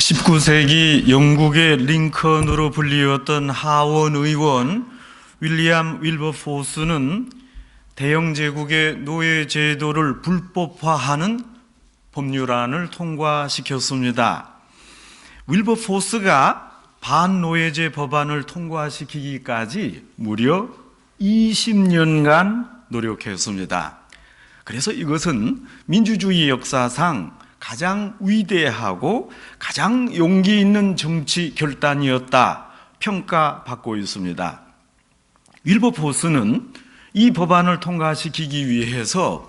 19세기 영국의 링컨으로 불리웠던 하원 의원 윌리엄 윌버포스는 대영 제국의 노예 제도를 불법화하는 법률안을 통과시켰습니다. 윌버포스가 반노예제 법안을 통과시키기까지 무려 20년간 노력했습니다. 그래서 이것은 민주주의 역사상 가장 위대하고 가장 용기 있는 정치 결단이었다 평가받고 있습니다. 윌버포스는 이 법안을 통과시키기 위해서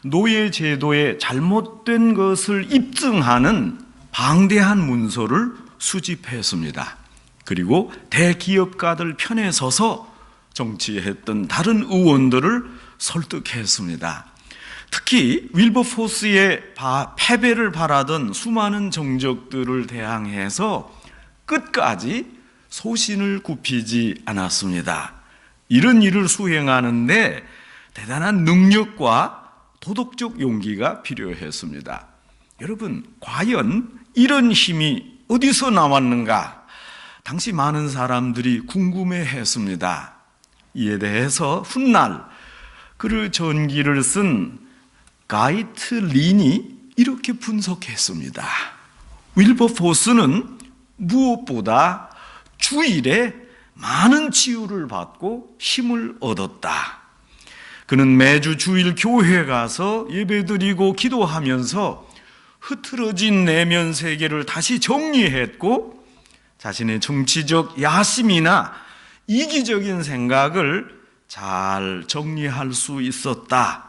노예 제도의 잘못된 것을 입증하는 방대한 문서를 수집했습니다. 그리고 대기업가들 편에 서서 정치했던 다른 의원들을 설득했습니다. 특히 윌버포스의 패배를 바라던 수많은 정적들을 대항해서 끝까지 소신을 굽히지 않았습니다. 이런 일을 수행하는데 대단한 능력과 도덕적 용기가 필요했습니다. 여러분, 과연 이런 힘이 어디서 나왔는가? 당시 많은 사람들이 궁금해했습니다. 이에 대해서 훗날 그 전기를 쓴 가이트 린이 이렇게 분석했습니다. 윌버포스는 무엇보다 주일에 많은 치유를 받고 힘을 얻었다. 그는 매주 주일 교회 가서 예배드리고 기도하면서 흐트러진 내면 세계를 다시 정리했고 자신의 정치적 야심이나 이기적인 생각을 잘 정리할 수 있었다.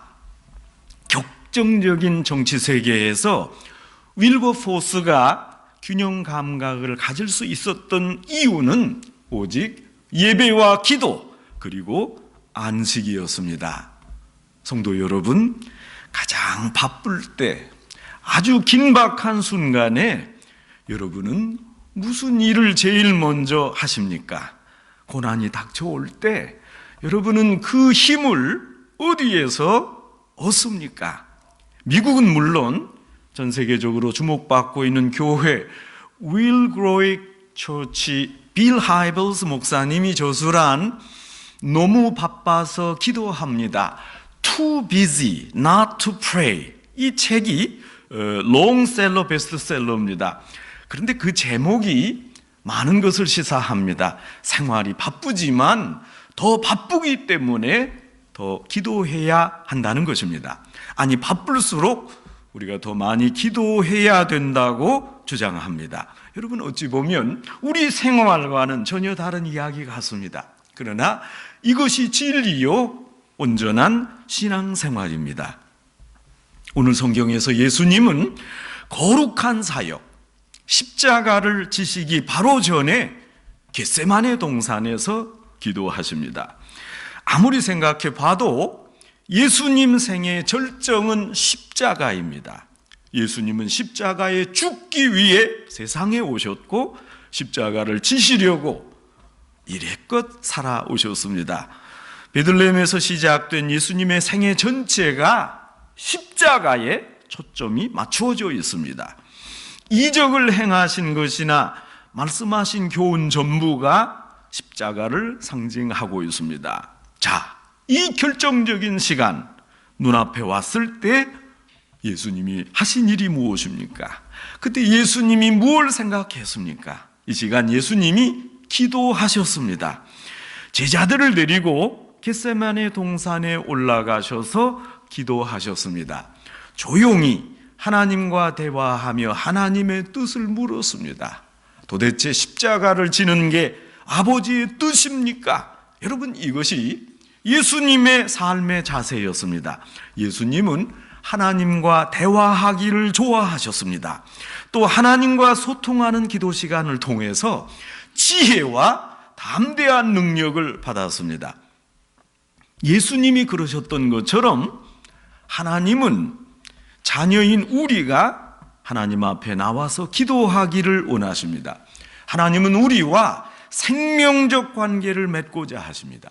격정적인 정치 세계에서 윌버포스가 균형 감각을 가질 수 있었던 이유는 오직 예배와 기도 그리고 안식이었습니다. 성도 여러분, 가장 바쁠 때 아주 긴박한 순간에 여러분은 무슨 일을 제일 먼저 하십니까? 고난이 닥쳐올 때 여러분은 그 힘을 어디에서 얻습니까? 미국은 물론 전 세계적으로 주목받고 있는 교회 윌 그로익 처치 빌 하이블스 목사님이 저술한 너무 바빠서 기도합니다. Too busy not to pray. 이 책이 롱셀러 베스트셀러입니다. 그런데 그 제목이 많은 것을 시사합니다. 생활이 바쁘지만 더 바쁘기 때문에 더 기도해야 한다는 것입니다. 아니, 바쁠수록 우리가 더 많이 기도해야 된다고 주장합니다. 여러분, 어찌 보면 우리 생활과는 전혀 다른 이야기 같습니다. 그러나 이것이 진리요 온전한 신앙생활입니다. 오늘 성경에서 예수님은 거룩한 사역, 십자가를 지시기 바로 전에 겟세마네 동산에서 기도하십니다. 아무리 생각해 봐도 예수님 생의 절정은 십자가입니다. 예수님은 십자가에 죽기 위해 세상에 오셨고 십자가를 지시려고 이래껏 살아오셨습니다. 베들레헴에서 시작된 예수님의 생애 전체가 십자가에 초점이 맞추어져 있습니다. 이적을 행하신 것이나 말씀하신 교훈 전부가 십자가를 상징하고 있습니다. 자, 이 결정적인 시간 눈앞에 왔을 때 예수님이 하신 일이 무엇입니까? 그때 예수님이 무엇을 생각했습니까? 이 시간 예수님이 기도하셨습니다. 제자들을 데리고 겟세마네 동산에 올라가셔서 기도하셨습니다. 조용히 하나님과 대화하며 하나님의 뜻을 물었습니다. 도대체 십자가를 지는 게 아버지의 뜻입니까? 여러분, 이것이 예수님의 삶의 자세였습니다. 예수님은 하나님과 대화하기를 좋아하셨습니다. 또 하나님과 소통하는 기도 시간을 통해서 지혜와 담대한 능력을 받았습니다. 예수님이 그러셨던 것처럼 하나님은 자녀인 우리가 하나님 앞에 나와서 기도하기를 원하십니다. 하나님은 우리와 생명적 관계를 맺고자 하십니다.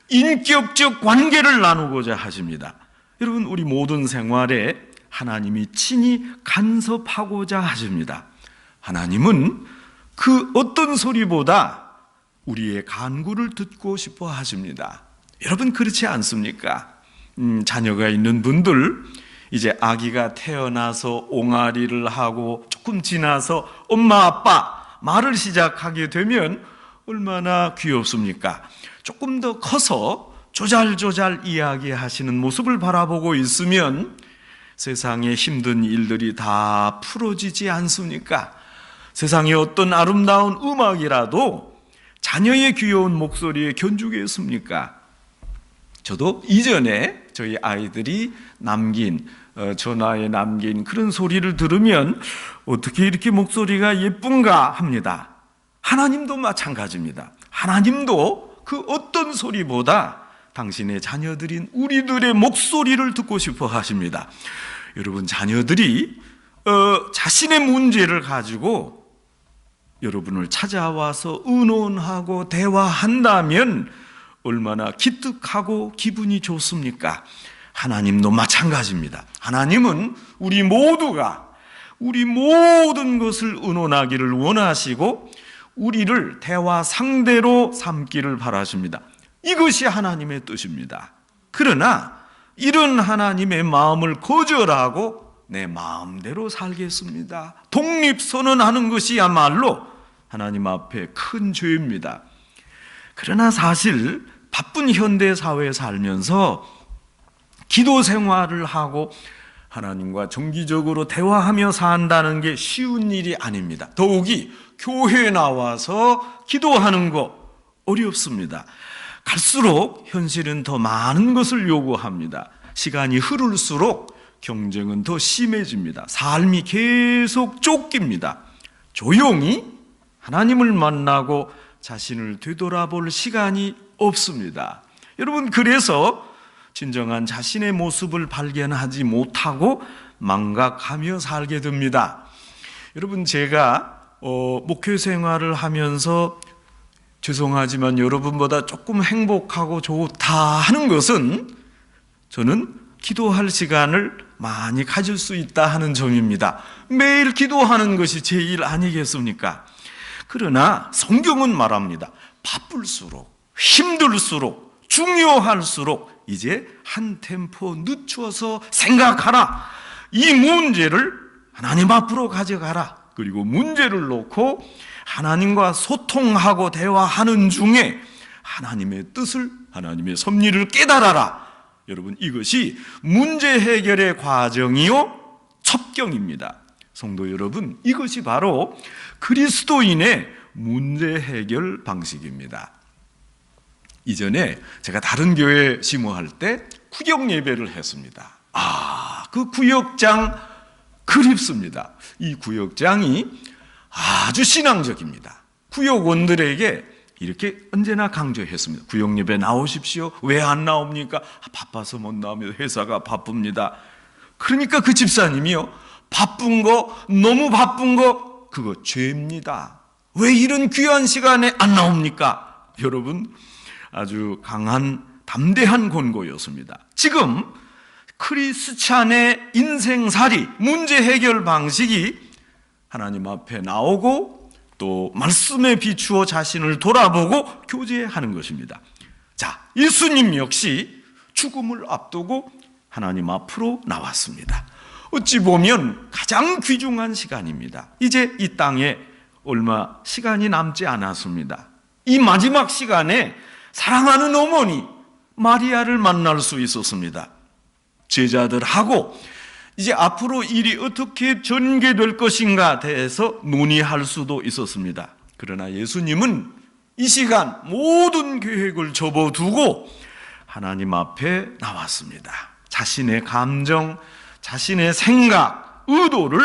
인격적 관계를 나누고자 하십니다. 여러분, 우리 모든 생활에 하나님이 친히 간섭하고자 하십니다. 하나님은 그 어떤 소리보다 우리의 간구를 듣고 싶어 하십니다. 여러분 그렇지 않습니까? 자녀가 있는 분들, 이제 아기가 태어나서 옹알이를 하고 조금 지나서 엄마 아빠 말을 시작하게 되면 얼마나 귀엽습니까? 조금 더 커서 조잘조잘 이야기하시는 모습을 바라보고 있으면 세상의 힘든 일들이 다 풀어지지 않습니까? 세상의 어떤 아름다운 음악이라도 자녀의 귀여운 목소리에 견주겠습니까? 저도 이전에 저희 아이들이 전화에 남긴 그런 소리를 들으면 어떻게 이렇게 목소리가 예쁜가 합니다. 하나님도 마찬가지입니다. 하나님도 그 어떤 소리보다 당신의 자녀들인 우리들의 목소리를 듣고 싶어 하십니다. 여러분, 자녀들이 자신의 문제를 가지고 여러분을 찾아와서 의논하고 대화한다면 얼마나 기특하고 기분이 좋습니까? 하나님도 마찬가지입니다. 하나님은 우리 모두가 우리 모든 것을 의논하기를 원하시고 우리를 대화 상대로 삼기를 바라십니다. 이것이 하나님의 뜻입니다. 그러나 이런 하나님의 마음을 거절하고 내 마음대로 살겠습니다, 독립선언하는 것이야말로 하나님 앞에 큰 죄입니다. 그러나 사실 바쁜 현대사회에 살면서 기도 생활을 하고 하나님과 정기적으로 대화하며 산다는 게 쉬운 일이 아닙니다. 더욱이 교회에 나와서 기도하는 거 어렵습니다. 갈수록 현실은 더 많은 것을 요구합니다. 시간이 흐를수록 경쟁은 더 심해집니다. 삶이 계속 쫓깁니다. 조용히 하나님을 만나고 자신을 되돌아볼 시간이 없습니다. 여러분, 그래서 진정한 자신의 모습을 발견하지 못하고 망각하며 살게 됩니다. 여러분, 제가 목회 생활을 하면서 죄송하지만 여러분보다 조금 행복하고 좋다 하는 것은 저는 기도할 시간을 많이 가질 수 있다 하는 점입니다. 매일 기도하는 것이 제일 아니겠습니까? 그러나 성경은 말합니다. 바쁠수록, 힘들수록, 중요할수록 이제 한 템포 늦춰서 생각하라. 이 문제를 하나님 앞으로 가져가라. 그리고 문제를 놓고 하나님과 소통하고 대화하는 중에 하나님의 뜻을, 하나님의 섭리를 깨달아라. 여러분, 이것이 문제 해결의 과정이요 첩경입니다. 성도 여러분, 이것이 바로 그리스도인의 문제 해결 방식입니다. 이전에 제가 다른 교회 심호할 때 구역 예배를 했습니다. 그 구역장 그립습니다. 이 구역장이 아주 신앙적입니다. 구역원들에게 이렇게 언제나 강조했습니다. 구역 예배 나오십시오. 왜 안 나옵니까? 바빠서 못 나오면 회사가 바쁩니다. 그러니까 그 집사님이요, 바쁜 거, 너무 바쁜 거, 그거 죄입니다. 왜 이런 귀한 시간에 안 나옵니까? 여러분, 아주 강한 담대한 권고였습니다. 지금 크리스찬의 인생살이, 문제 해결 방식이 하나님 앞에 나오고 또 말씀에 비추어 자신을 돌아보고 교제하는 것입니다. 자, 예수님 역시 죽음을 앞두고 하나님 앞으로 나왔습니다. 어찌 보면 가장 귀중한 시간입니다. 이제 이 땅에 얼마 시간이 남지 않았습니다. 이 마지막 시간에 사랑하는 어머니 마리아를 만날 수 있었습니다. 제자들하고 이제 앞으로 일이 어떻게 전개될 것인가 대해서 논의할 수도 있었습니다. 그러나 예수님은 이 시간 모든 계획을 접어두고 하나님 앞에 나왔습니다. 자신의 감정, 자신의 생각, 의도를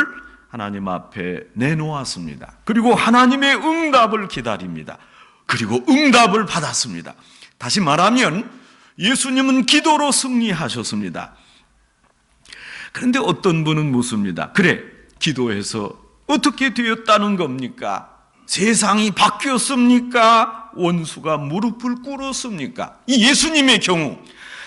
하나님 앞에 내놓았습니다. 그리고 하나님의 응답을 기다립니다. 그리고 응답을 받았습니다. 다시 말하면 예수님은 기도로 승리하셨습니다. 그런데 어떤 분은 묻습니다. 그래, 기도해서 어떻게 되었다는 겁니까? 세상이 바뀌었습니까? 원수가 무릎을 꿇었습니까? 이 예수님의 경우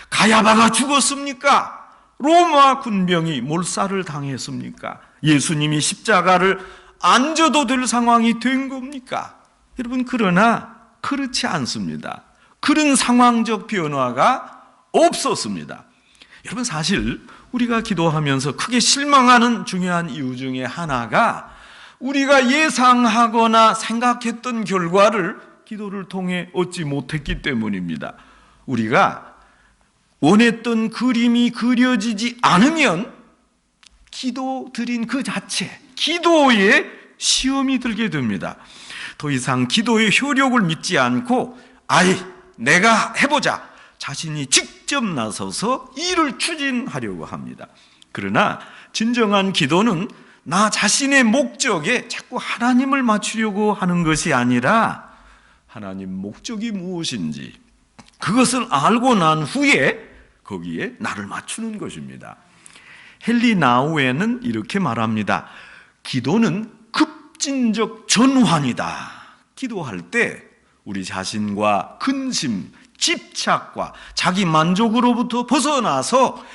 가야바가 죽었습니까? 로마 군병이 몰살을 당했습니까? 예수님이 십자가를 앉아도 될 상황이 된 겁니까? 여러분, 그러나 그렇지 않습니다. 그런 상황적 변화가 없었습니다. 여러분, 사실 우리가 기도하면서 크게 실망하는 중요한 이유 중에 하나가 우리가 예상하거나 생각했던 결과를 기도를 통해 얻지 못했기 때문입니다. 우리가 원했던 그림이 그려지지 않으면 기도 드린 그 자체, 기도에 시험이 들게 됩니다. 더 이상 기도의 효력을 믿지 않고 내가 해보자, 자신이 직접 나서서 일을 추진하려고 합니다. 그러나 진정한 기도는 나 자신의 목적에 자꾸 하나님을 맞추려고 하는 것이 아니라 하나님 목적이 무엇인지 그것을 알고 난 후에 거기에 나를 맞추는 것입니다. 헨리 나우에는 이렇게 말합니다. 기도는 급진적 전환이다. 기도할 때 우리 자신과 근심, 집착과 자기 만족으로부터 벗어나서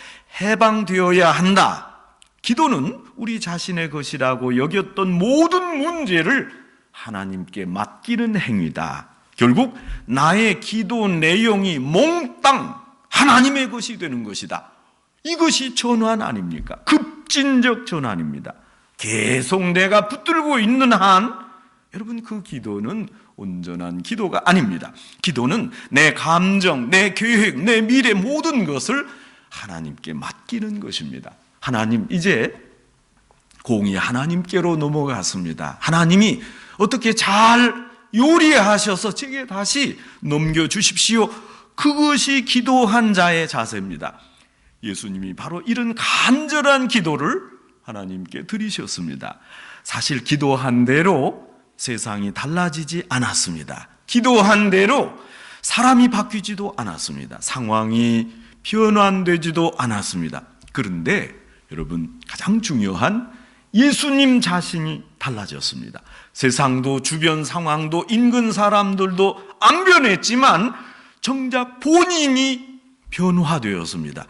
해방되어야 한다. 기도는 우리 자신의 것이라고 여겼던 모든 문제를 하나님께 맡기는 행위다. 결국 나의 기도 내용이 몽땅 하나님의 것이 되는 것이다. 이것이 전환 아닙니까? 급진적 전환입니다. 계속 내가 붙들고 있는 한 여러분, 그 기도는 온전한 기도가 아닙니다. 기도는 내 감정, 내 계획, 내 미래 모든 것을 하나님께 맡기는 것입니다. 하나님, 이제 공이 하나님께로 넘어갔습니다. 하나님이 어떻게 잘 요리하셔서 제게 다시 넘겨주십시오. 그것이 기도한 자의 자세입니다. 예수님이 바로 이런 간절한 기도를 하나님께 드리셨습니다. 사실 기도한 대로 세상이 달라지지 않았습니다. 기도한 대로 사람이 바뀌지도 않았습니다. 상황이 변환되지도 않았습니다. 그런데 여러분, 가장 중요한 예수님 자신이 달라졌습니다. 세상도 주변 상황도 인근 사람들도 안 변했지만 정작 본인이 변화되었습니다.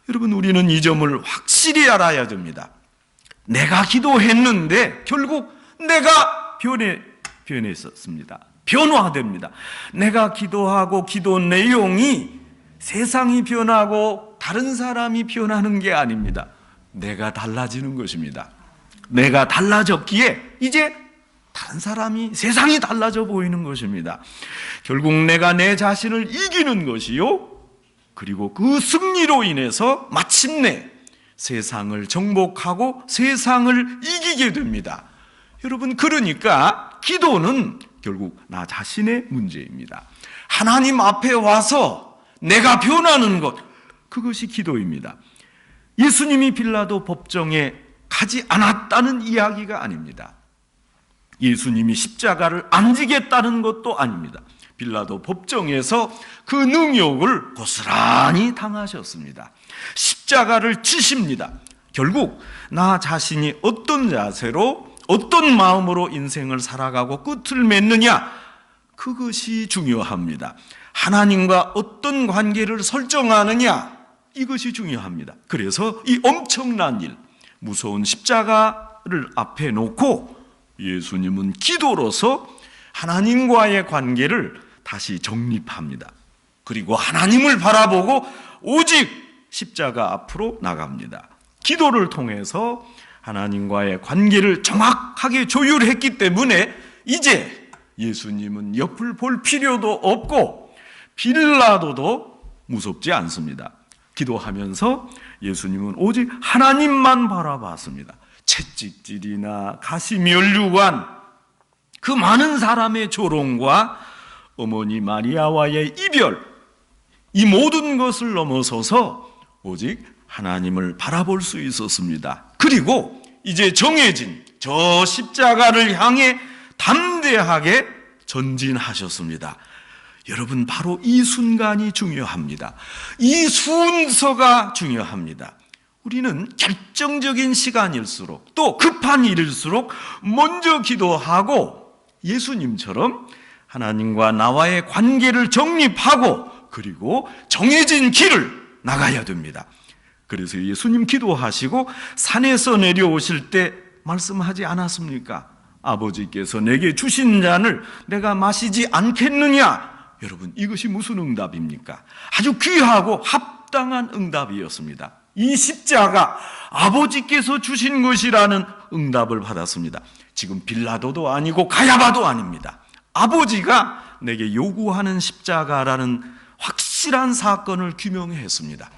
여러분, 우리는 이 점을 확실히 알아야 됩니다. 내가 기도했는데 결국 내가 변했었습니다. 변화됩니다. 내가 기도하고 기도 내용이 세상이 변하고 다른 사람이 변하는 게 아닙니다. 내가 달라지는 것입니다. 내가 달라졌기에 이제 다른 사람이, 세상이 달라져 보이는 것입니다. 결국 내가 내 자신을 이기는 것이요, 그리고 그 승리로 인해서 마침내 세상을 정복하고 세상을 이기게 됩니다. 여러분, 그러니까 기도는 결국 나 자신의 문제입니다. 하나님 앞에 와서 내가 변하는 것, 그것이 기도입니다. 예수님이 빌라도 법정에 가지 않았다는 이야기가 아닙니다. 예수님이 십자가를 안 지겠다는 것도 아닙니다. 빌라도 법정에서 그 능욕을 고스란히 당하셨습니다. 십자가를 치십니다. 결국 나 자신이 어떤 자세로, 어떤 마음으로 인생을 살아가고 끝을 맺느냐, 그것이 중요합니다. 하나님과 어떤 관계를 설정하느냐, 이것이 중요합니다. 그래서 이 엄청난 일, 무서운 십자가를 앞에 놓고 예수님은 기도로서 하나님과의 관계를 다시 정립합니다. 그리고 하나님을 바라보고 오직 십자가 앞으로 나갑니다. 기도를 통해서 하나님과의 관계를 정확하게 조율했기 때문에 이제 예수님은 옆을 볼 필요도 없고 빌라도도 무섭지 않습니다. 기도하면서 예수님은 오직 하나님만 바라봤습니다. 채찍질이나 가시면류관, 그 많은 사람의 조롱과 어머니 마리아와의 이별, 이 모든 것을 넘어서서 오직 하나님을 바라볼 수 있었습니다. 그리고 이제 정해진 저 십자가를 향해 담대하게 전진하셨습니다. 여러분, 바로 이 순간이 중요합니다. 이 순서가 중요합니다. 우리는 결정적인 시간일수록, 또 급한 일일수록 먼저 기도하고 예수님처럼 하나님과 나와의 관계를 정립하고 그리고 정해진 길을 나가야 됩니다. 그래서 예수님 기도하시고 산에서 내려오실 때 말씀하지 않았습니까? 아버지께서 내게 주신 잔을 내가 마시지 않겠느냐? 여러분, 이것이 무슨 응답입니까? 아주 귀하고 합당한 응답이었습니다. 이 십자가 아버지께서 주신 것이라는 응답을 받았습니다. 지금 빌라도도 아니고 가야바도 아닙니다. 아버지가 내게 요구하는 십자가라는 확실한 사건을 규명했습니다.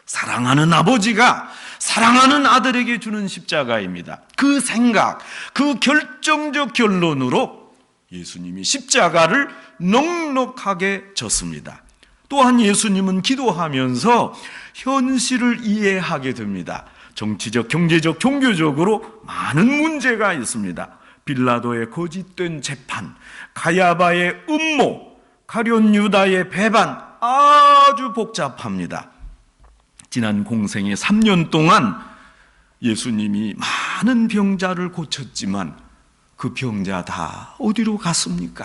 사랑하는 아버지가 사랑하는 아들에게 주는 십자가입니다. 그 생각, 그 결정적 결론으로 예수님이 십자가를 넉넉하게 졌습니다. 또한 예수님은 기도하면서 현실을 이해하게 됩니다. 정치적, 경제적, 종교적으로 많은 문제가 있습니다. 빌라도의 거짓된 재판, 가야바의 음모, 가룟 유다의 배반, 아주 복잡합니다. 지난 공생의 3년 동안 예수님이 많은 병자를 고쳤지만 그 병자 다 어디로 갔습니까?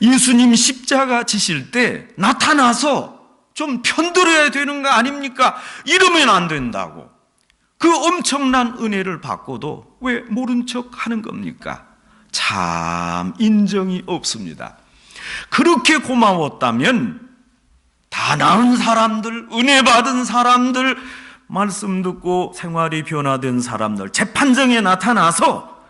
예수님 십자가 지실 때 나타나서 좀 편들어야 되는 거 아닙니까? 이러면 안 된다고. 그 엄청난 은혜를 받고도 왜 모른 척 하는 겁니까? 참 인정이 없습니다. 그렇게 고마웠다면 다 나은 사람들, 은혜 받은 사람들, 말씀 듣고 생활이 변화된 사람들, 재판정에 나타나서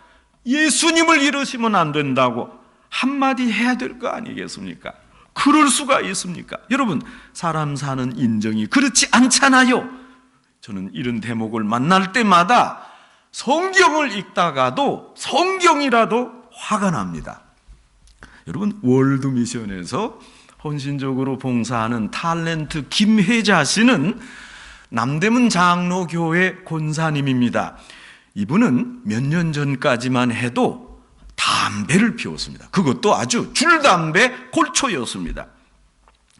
예수님을 이러시면 안 된다고 한마디 해야 될 거 아니겠습니까? 그럴 수가 있습니까? 여러분, 사람 사는 인정이 그렇지 않잖아요. 저는 이런 대목을 만날 때마다 성경을 읽다가도 성경이라도 화가 납니다. 여러분, 월드미션에서 헌신적으로 봉사하는 탤런트 김혜자 씨는 남대문 장로교회 권사님입니다. 이분은 몇 년 전까지만 해도 담배를 피웠습니다. 그것도 아주 줄담배 골초였습니다.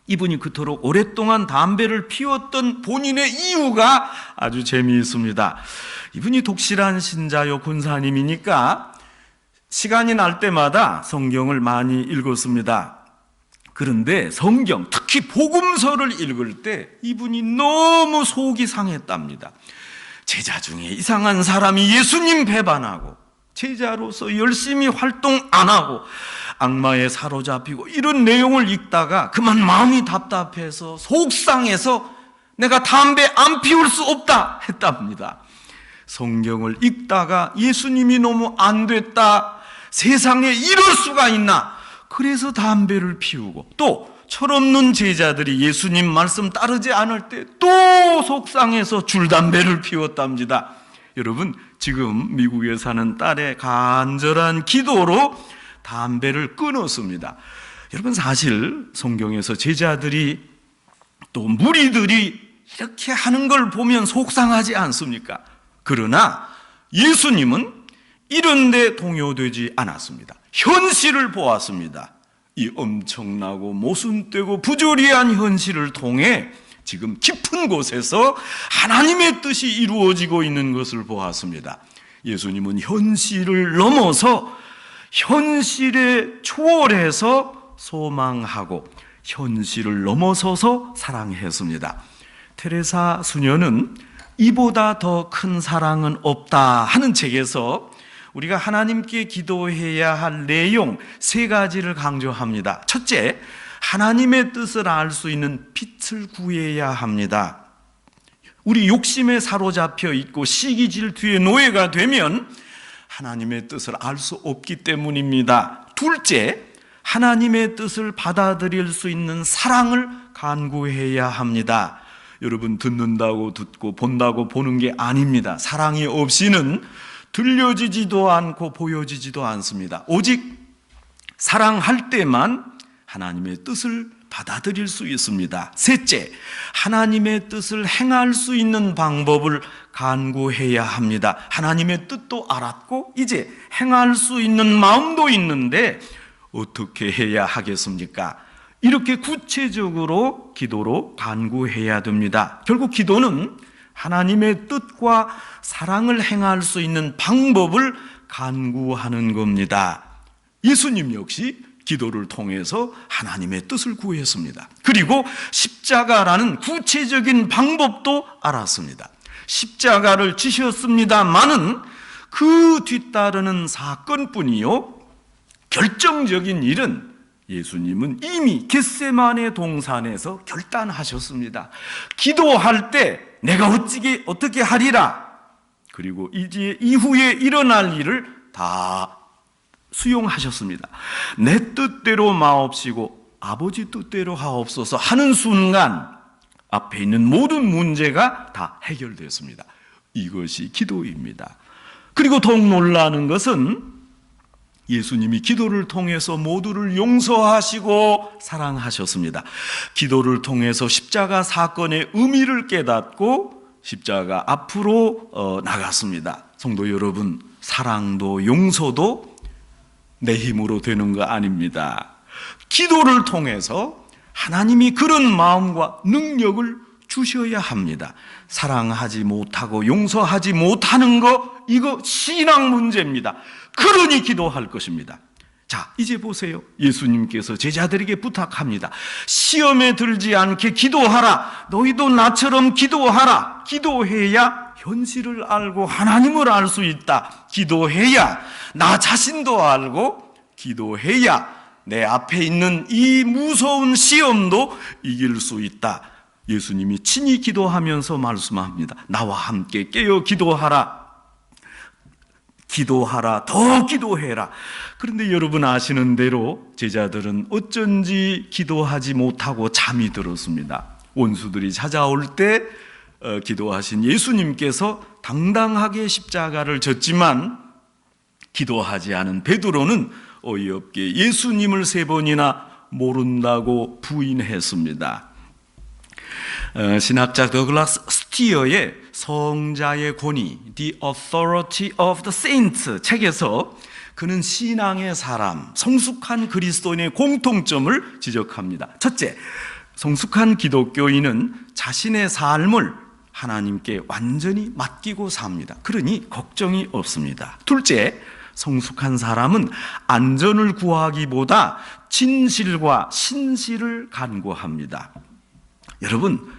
이분이 그토록 오랫동안 담배를 피웠던 본인의 이유가 아주 재미있습니다. 이분이 독실한 신자요 권사님이니까 시간이 날 때마다 성경을 많이 읽었습니다. 그런데 성경, 특히 복음서를 읽을 때 이분이 너무 속이 상했답니다. 제자 중에 이상한 사람이 예수님 배반하고 제자로서 열심히 활동 안 하고 악마에 사로잡히고 이런 내용을 읽다가 그만 마음이 답답해서 속상해서 내가 담배 안 피울 수 없다 했답니다. 성경을 읽다가 예수님이 너무 안 됐다, 세상에 이럴 수가 있나, 그래서 담배를 피우고, 또 철없는 제자들이 예수님 말씀 따르지 않을 때 또 속상해서 줄담배를 피웠답니다. 여러분, 지금 미국에 사는 딸의 간절한 기도로 담배를 끊었습니다. 여러분, 사실 성경에서 제자들이 또 무리들이 이렇게 하는 걸 보면 속상하지 않습니까? 그러나 예수님은 이런 데 동요되지 않았습니다. 현실을 보았습니다. 이 엄청나고 모순되고 부조리한 현실을 통해 지금 깊은 곳에서 하나님의 뜻이 이루어지고 있는 것을 보았습니다. 예수님은 현실을 넘어서 현실에 초월해서 소망하고 현실을 넘어서서 사랑했습니다. 테레사 수녀는 이보다 더 큰 사랑은 없다 하는 책에서 우리가 하나님께 기도해야 할 내용 3가지를 강조합니다. 첫째, 하나님의 뜻을 알 수 있는 빛을 구해야 합니다. 우리 욕심에 사로잡혀 있고 시기 질투의 노예가 되면 하나님의 뜻을 알 수 없기 때문입니다. 둘째, 하나님의 뜻을 받아들일 수 있는 사랑을 간구해야 합니다. 여러분, 듣는다고 듣고 본다고 보는 게 아닙니다. 사랑이 없이는 들려지지도 않고 보여지지도 않습니다. 오직 사랑할 때만 하나님의 뜻을 받아들일 수 있습니다. 셋째, 하나님의 뜻을 행할 수 있는 방법을 간구해야 합니다. 하나님의 뜻도 알았고 이제 행할 수 있는 마음도 있는데 어떻게 해야 하겠습니까? 이렇게 구체적으로 기도로 간구해야 됩니다. 결국 기도는 하나님의 뜻과 사랑을 행할 수 있는 방법을 간구하는 겁니다. 예수님 역시 기도를 통해서 하나님의 뜻을 구했습니다. 그리고 십자가라는 구체적인 방법도 알았습니다. 십자가를 지셨습니다마는 그 뒤따르는 사건뿐이요, 결정적인 일은 예수님은 이미 겟세마네 동산에서 결단하셨습니다. 기도할 때 내가 어떻게 하리라, 그리고 이제 이후에 일어날 일을 다 수용하셨습니다. 내 뜻대로 마옵시고 아버지 뜻대로 하옵소서 하는 순간 앞에 있는 모든 문제가 다 해결되었습니다. 이것이 기도입니다. 그리고 더욱 놀라는 것은 예수님이 기도를 통해서 모두를 용서하시고 사랑하셨습니다. 기도를 통해서 십자가 사건의 의미를 깨닫고 십자가 앞으로 나갔습니다. 성도 여러분, 사랑도 용서도 내 힘으로 되는 거 아닙니다. 기도를 통해서 하나님이 그런 마음과 능력을 주셔야 합니다. 사랑하지 못하고 용서하지 못하는 거, 이거 신앙 문제입니다. 그러니 기도할 것입니다. 자, 이제 보세요. 예수님께서 제자들에게 부탁합니다. 시험에 들지 않게 기도하라. 너희도 나처럼 기도하라. 기도해야 현실을 알고 하나님을 알 수 있다. 기도해야 나 자신도 알고, 기도해야 내 앞에 있는 이 무서운 시험도 이길 수 있다. 예수님이 친히 기도하면서 말씀합니다. 나와 함께 깨어 기도하라. 기도하라. 더 기도해라. 그런데 여러분 아시는 대로 제자들은 어쩐지 기도하지 못하고 잠이 들었습니다. 원수들이 찾아올 때 기도하신 예수님께서 당당하게 십자가를 졌지만 기도하지 않은 베드로는 어이없게 예수님을 3번이나 모른다고 부인했습니다. 신학자 더글라스 스티어의 성자의 권위, The Authority of the Saints 책에서 그는 신앙의 사람, 성숙한 그리스도인의 공통점을 지적합니다. 첫째, 성숙한 기독교인은 자신의 삶을 하나님께 완전히 맡기고 삽니다. 그러니 걱정이 없습니다. 둘째, 성숙한 사람은 안전을 구하기보다 진실과 신실을 간구합니다. 여러분,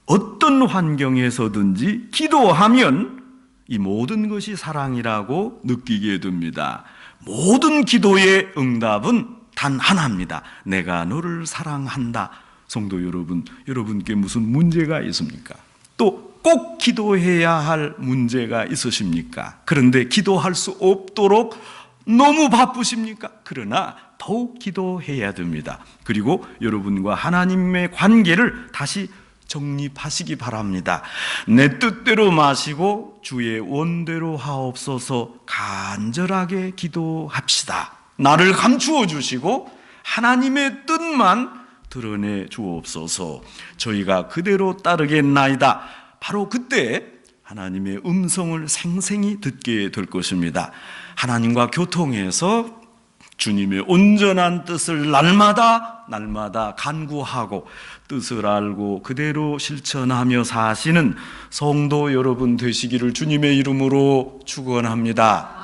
어떤 환경에서든지 기도하면 이 모든 것이 사랑이라고 느끼게 됩니다. 모든 기도의 응답은 단 하나입니다. 내가 너를 사랑한다. 성도 여러분, 여러분께 무슨 문제가 있습니까? 또 꼭 기도해야 할 문제가 있으십니까? 그런데 기도할 수 없도록 너무 바쁘십니까? 그러나 더욱 기도해야 됩니다. 그리고 여러분과 하나님의 관계를 다시 정립하시기 바랍니다. 내 뜻대로 마시고 주의 원대로 하옵소서 간절하게 기도합시다. 나를 감추어 주시고 하나님의 뜻만 드러내 주옵소서. 저희가 그대로 따르겠나이다. 바로 그때 하나님의 음성을 생생히 듣게 될 것입니다. 하나님과 교통해서 주님의 온전한 뜻을 날마다 간구하고 뜻을 알고 그대로 실천하며 사시는 성도 여러분 되시기를 주님의 이름으로 축원합니다.